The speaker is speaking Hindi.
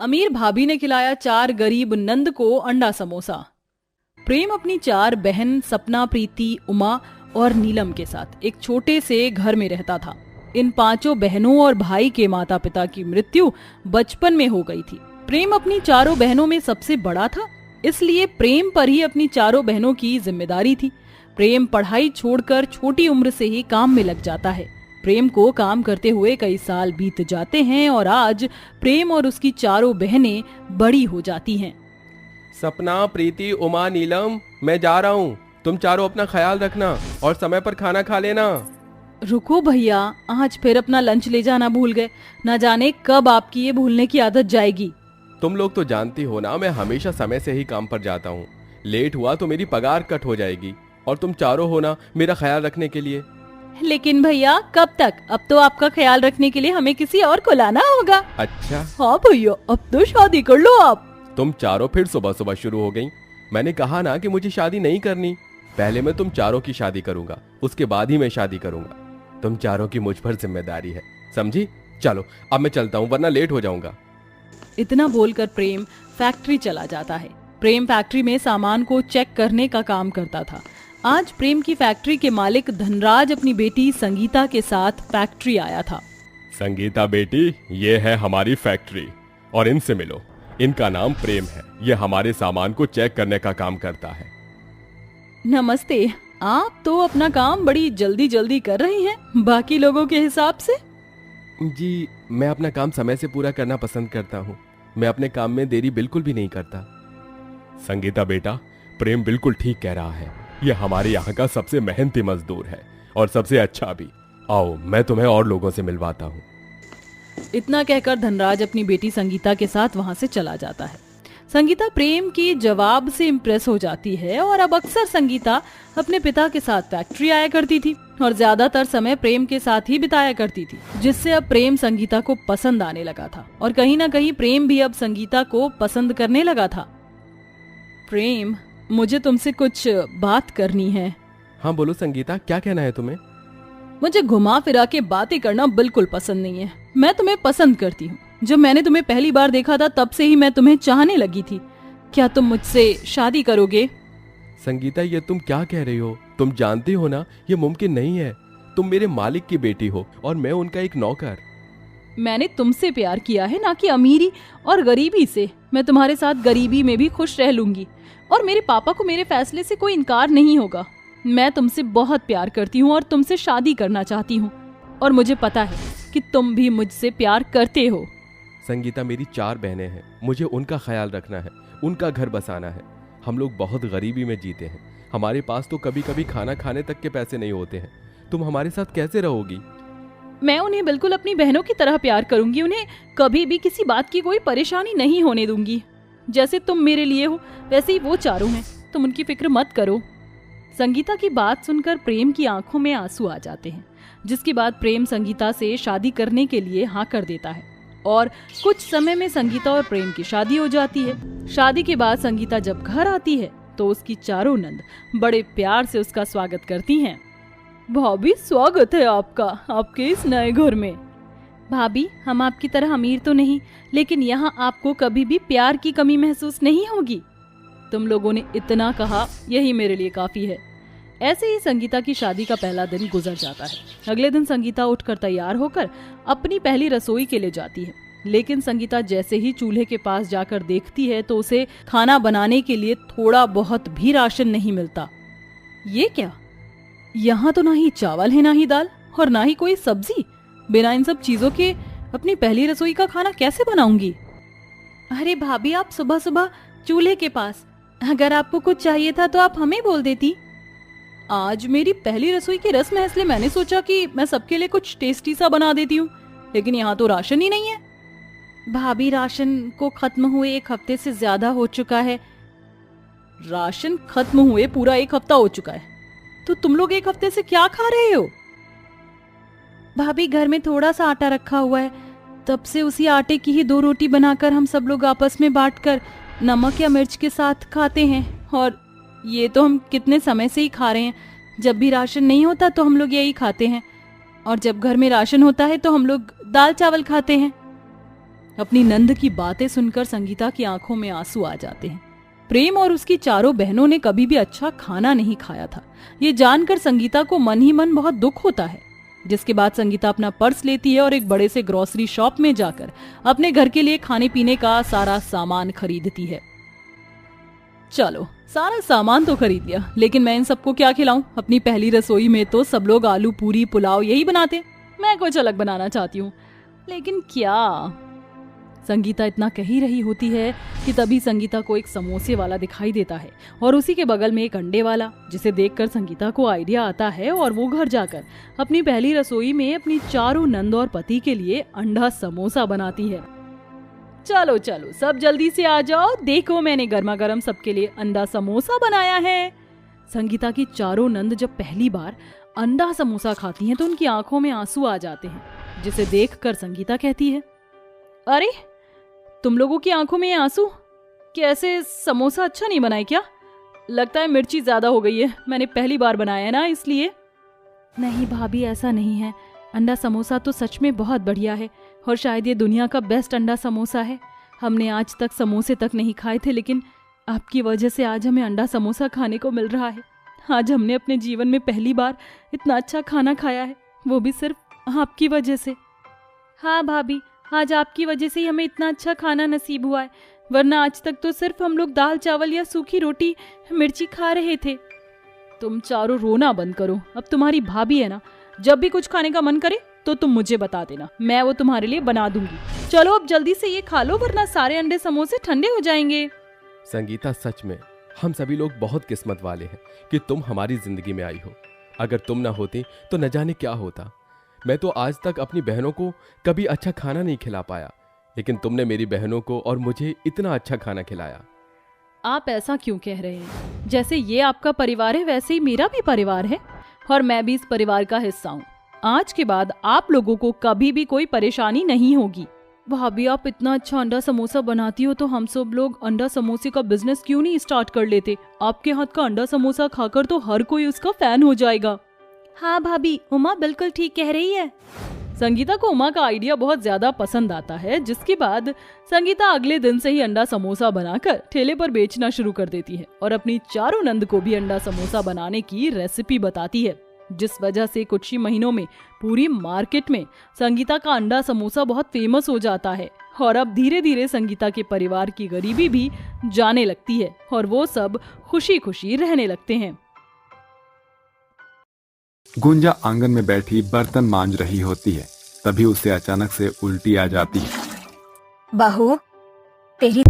अमीर भाभी ने खिलाया 4 गरीब नंद को अंडा समोसा। प्रेम अपनी 4 बहन सपना, प्रीति, उमा और नीलम के साथ एक छोटे से घर में रहता था। इन 5 बहनों और भाई के माता पिता की मृत्यु बचपन में हो गई थी। प्रेम अपनी 4 बहनों में सबसे बड़ा था, इसलिए प्रेम पर ही अपनी 4 बहनों की जिम्मेदारी थी। प्रेम पढ़ाई छोड़कर छोटी उम्र से ही काम में लग जाता है। प्रेम को काम करते हुए कई साल बीत जाते हैं और आज प्रेम और उसकी 4 बहनें बड़ी हो जाती हैं। सपना, प्रीति, उमा, नीलम, मैं जा रहा हूँ। तुम चारों अपना ख्याल रखना और समय पर खाना खा लेना। रुको भैया, आज फिर अपना लंच ले जाना भूल गए। न जाने कब आपकी ये भूलने की आदत जाएगी। तुम लोग तो जानती हो ना, मैं हमेशा समय से ही काम पर जाता हूँ। लेट हुआ तो मेरी पगार कट हो जाएगी। और तुम चारों हो ना मेरा ख्याल रखने के लिए। लेकिन भैया कब तक? अब तो आपका ख्याल रखने के लिए हमें किसी और को लाना होगा। अच्छा हाँ भैया, अब तो शादी कर लो आप। तुम चारों फिर सुबह सुबह शुरू हो गई। मैंने कहा ना कि मुझे शादी नहीं करनी। पहले मैं तुम चारों की शादी करूंगा, उसके बाद ही मैं शादी करूंगा। तुम चारों की मुझ पर जिम्मेदारी है, समझी? चलो अब मैं चलता हूँ, वरना लेट हो जाऊंगा। इतना बोलकर प्रेम फैक्ट्री चला जाता है। प्रेम फैक्ट्री में सामान को चेक करने का काम करता था। आज प्रेम की फैक्ट्री के मालिक धनराज अपनी बेटी संगीता के साथ फैक्ट्री आया था। संगीता बेटी, ये है हमारी फैक्ट्री और इनसे मिलो। इनका नाम प्रेम है। ये हमारे सामान को चेक करने का काम करता है। नमस्ते। आप तो अपना काम बड़ी जल्दी जल्दी कर रही हैं, बाकी लोगों के हिसाब से। जी, मैं अपना काम समय से पूरा करना पसंद करता हूँ। मैं अपने काम में देरी बिल्कुल भी नहीं करता। संगीता बेटा, प्रेम बिल्कुल ठीक कह रहा है। ये हमारे यहाँ का सबसे मेहनती मजदूर है और सबसे अच्छा भी। आओ, मैं तुम्हें और लोगों से मिलवाता हूँ। इतना कहकर धनराज अपनी बेटी संगीता के साथ वहां से चला जाता है। संगीता प्रेम के जवाब से इम्प्रेस हो जाती है और अब अक्सर संगीता अपने पिता के साथ फैक्ट्री आया करती थी और ज्यादातर समय प्रेम के साथ ही बिताया करती थी, जिससे अब प्रेम संगीता को पसंद आने लगा था और कहीं ना कहीं प्रेम भी अब संगीता को पसंद करने लगा था। प्रेम, मुझे तुमसे कुछ बात करनी है। हाँ बोलो संगीता, क्या कहना है तुम्हें? मुझे घुमा फिरा के बातें करना बिल्कुल पसंद नहीं है। मैं तुम्हें पसंद करती हूँ। जब मैंने तुम्हें पहली बार देखा था तब से ही मैं तुम्हें चाहने लगी थी। क्या तुम मुझसे शादी करोगे? संगीता, ये तुम क्या कह रही हो? तुम जानती हो ना ये मुमकिन नहीं है। तुम मेरे मालिक की बेटी हो और मैं उनका एक नौकर। मैंने तुमसे प्यार किया है, ना कि अमीरी और गरीबी से। मैं तुम्हारे साथ गरीबी में भी खुश रह लूंगी और मेरे पापा को मेरे फैसले से कोई इनकार नहीं होगा। मैं तुमसे बहुत प्यार करती हूँ और तुमसे शादी करना चाहती हूँ और मुझे पता है कि तुम भी मुझसे प्यार करते हो। संगीता, मेरी 4 बहनें हैं। मुझे उनका ख्याल रखना है, उनका घर बसाना है। हम लोग बहुत गरीबी में जीते हैं। हमारे पास तो कभी कभी खाना खाने तक के पैसे नहीं होते हैं। तुम हमारे साथ कैसे रहोगी? मैं उन्हें बिल्कुल अपनी बहनों की तरह प्यार करूंगी। उन्हें कभी भी किसी बात की कोई परेशानी नहीं होने दूंगी। जैसे तुम मेरे लिए हो वैसे ही वो चारों हैं। तुम उनकी फिक्र मत करो। संगीता की बात सुनकर प्रेम की आंखों में आंसू आ जाते हैं, जिसके बाद प्रेम संगीता से शादी करने के लिए हाँ कर देता है और कुछ समय में संगीता और प्रेम की शादी हो जाती है। शादी के बाद संगीता जब घर आती है तो उसकी 4 नंद बड़े प्यार से उसका स्वागत करती हैं। भाभी, स्वागत है आपका आपके इस नए घर में। भाभी, हम आपकी तरह अमीर तो नहीं, लेकिन यहाँ आपको कभी भी प्यार की कमी महसूस नहीं होगी। तुम लोगों ने इतना कहा, यही मेरे लिए काफी है। ऐसे ही संगीता की शादी का पहला दिन गुजर जाता है। अगले दिन संगीता उठकर तैयार होकर अपनी पहली रसोई के लिए जाती है, लेकिन संगीता जैसे ही चूल्हे के पास जाकर देखती है तो उसे खाना बनाने के लिए थोड़ा बहुत भी राशन नहीं मिलता। ये क्या? यहाँ तो ना ही चावल है, ना ही दाल और ना ही कोई सब्जी। बिना इन सब चीजों के अपनी पहली रसोई का खाना कैसे बनाऊंगी? अरे भाभी, आप सुबह सुबह चूल्हे के पास, अगर आपको कुछ चाहिए था तो आप हमें बोल देती। आज मेरी पहली रसोई की रस्म है, इसलिए मैंने सोचा कि मैं सबके लिए कुछ टेस्टी सा बना देती हूँ, लेकिन यहाँ तो राशन ही नहीं है। भाभी, राशन को खत्म हुए 1 हफ्ते से ज्यादा हो चुका है। राशन खत्म हुए पूरा 1 हफ्ता हो चुका है, तो तुम लोग 1 हफ्ते से क्या खा रहे हो? भाभी, घर में थोड़ा सा आटा रखा हुआ है, तब से उसी आटे की ही 2 रोटी बनाकर हम सब लोग आपस में बांटकर नमक या मिर्च के साथ खाते हैं। और ये तो हम कितने समय से ही खा रहे हैं। जब भी राशन नहीं होता तो हम लोग यही खाते हैं, और जब घर में राशन होता है तो हम लोग दाल चावल खाते हैं। अपनी नंद की बातें सुनकर संगीता की आंखों में आंसू आ जाते हैं। प्रेम और उसकी चारों बहनों ने कभी भी अच्छा खाना नहीं खाया था। ये जानकर संगीता को मन ही मन बहुत दुख होता है। जिसके बाद संगीता अपना पर्स लेती है और एक बड़े से ग्रोसरी शॉप में जाकर अपने घर के लिए खाने पीने का सारा सामान खरीदती है। चलो, सारा सामान तो खरीद लिया, लेकिन मैं इन सबको क्या खिलाऊं? अपनी पहली रसोई में तो सब लोग आलू पूरी पुलाव यही बनाते, मैं कुछ अलग बनाना चाहती हूँ, लेकिन क्या? संगीता इतना कह ही रही होती है कि तभी संगीता को एक समोसे वाला दिखाई देता है और उसी के बगल में एक अंडे वाला, जिसे देखकर संगीता को आइडिया आता है और वो घर जाकर अपनी पहली रसोई में अपनी चारों नंद और पति के लिए अंडा समोसा बनाती है। चलो चलो, सब जल्दी से आ जाओ, देखो मैंने गर्मा गर्म सबके लिए अंडा समोसा बनाया है। संगीता की चारों नंद जब पहली बार अंडा समोसा खाती हैं तो उनकी आंखों में आंसू आ जाते हैं, जिसे देखकर संगीता कहती है, अरे तुम लोगों की आंखों में आंसू कैसे? समोसा अच्छा नहीं बनाए क्या? लगता है मिर्ची ज्यादा हो गई है, मैंने पहली बार बनाया है ना इसलिए। नहीं भाभी, ऐसा नहीं है, अंडा समोसा तो सच में बहुत बढ़िया है और शायद ये दुनिया का बेस्ट अंडा समोसा है। हमने आज तक समोसे तक नहीं खाए थे, लेकिन आपकी वजह से आज हमें अंडा समोसा खाने को मिल रहा है। आज हमने अपने जीवन में पहली बार इतना अच्छा खाना खाया है, वो भी सिर्फ आपकी वजह से। हाँ भाभी, आज आपकी वजह से ही हमें इतना अच्छा खाना नसीब हुआ है, वरना आज तक तो सिर्फ हम लोग दाल चावल या सूखी रोटी मिर्ची खा रहे थे। तुम चारों रोना बंद करो, अब तुम्हारी भाभी है ना, जब भी कुछ खाने का मन करे तो तुम मुझे बता देना, मैं वो तुम्हारे लिए बना दूंगी। चलो अब जल्दी से ये खा लो, वरना सारे अंडे समोसे ठंडे हो जाएंगे। संगीता, सच में हम सभी लोग बहुत किस्मत वाले हैं कि तुम हमारी जिंदगी में आई हो। अगर तुम ना होती तो न जाने क्या होता। मैं तो आज तक अपनी बहनों को कभी अच्छा खाना नहीं खिला पाया, लेकिन तुमने मेरी बहनों को और मुझे इतना अच्छा खाना खिलाया। आप ऐसा क्यों कह रहे हैं? जैसे ये आपका परिवार है वैसे ही मेरा भी परिवार है और मैं भी इस परिवार का हिस्सा हूँ। आज के बाद आप लोगों को कभी भी कोई परेशानी नहीं होगी। भाभी, आप इतना अच्छा अंडा समोसा बनाती हो तो हम सब लोग अंडा समोसे का बिजनेस क्यों नहीं स्टार्ट कर लेते? आपके हाथ का अंडा समोसा खाकर तो हर कोई उसका फैन हो जाएगा। हाँ भाभी, उमा बिल्कुल ठीक कह रही है। संगीता को उमा का आइडिया बहुत ज्यादा पसंद आता है, जिसके बाद संगीता अगले दिन से ही अंडा समोसा बनाकर ठेले पर बेचना शुरू कर देती है और अपनी चारों नंद को भी अंडा समोसा बनाने की रेसिपी बताती है, जिस वजह से कुछ ही महीनों में पूरी मार्केट में संगीता का अंडा समोसा बहुत फेमस हो जाता है और अब धीरे धीरे संगीता के परिवार की गरीबी भी जाने लगती है और वो सब खुशी खुशी रहने लगते हैं। गुंजा आंगन में बैठी बर्तन मांज रही होती है, तभी उसे अचानक से उल्टी आ जाती है। बहू, तेरी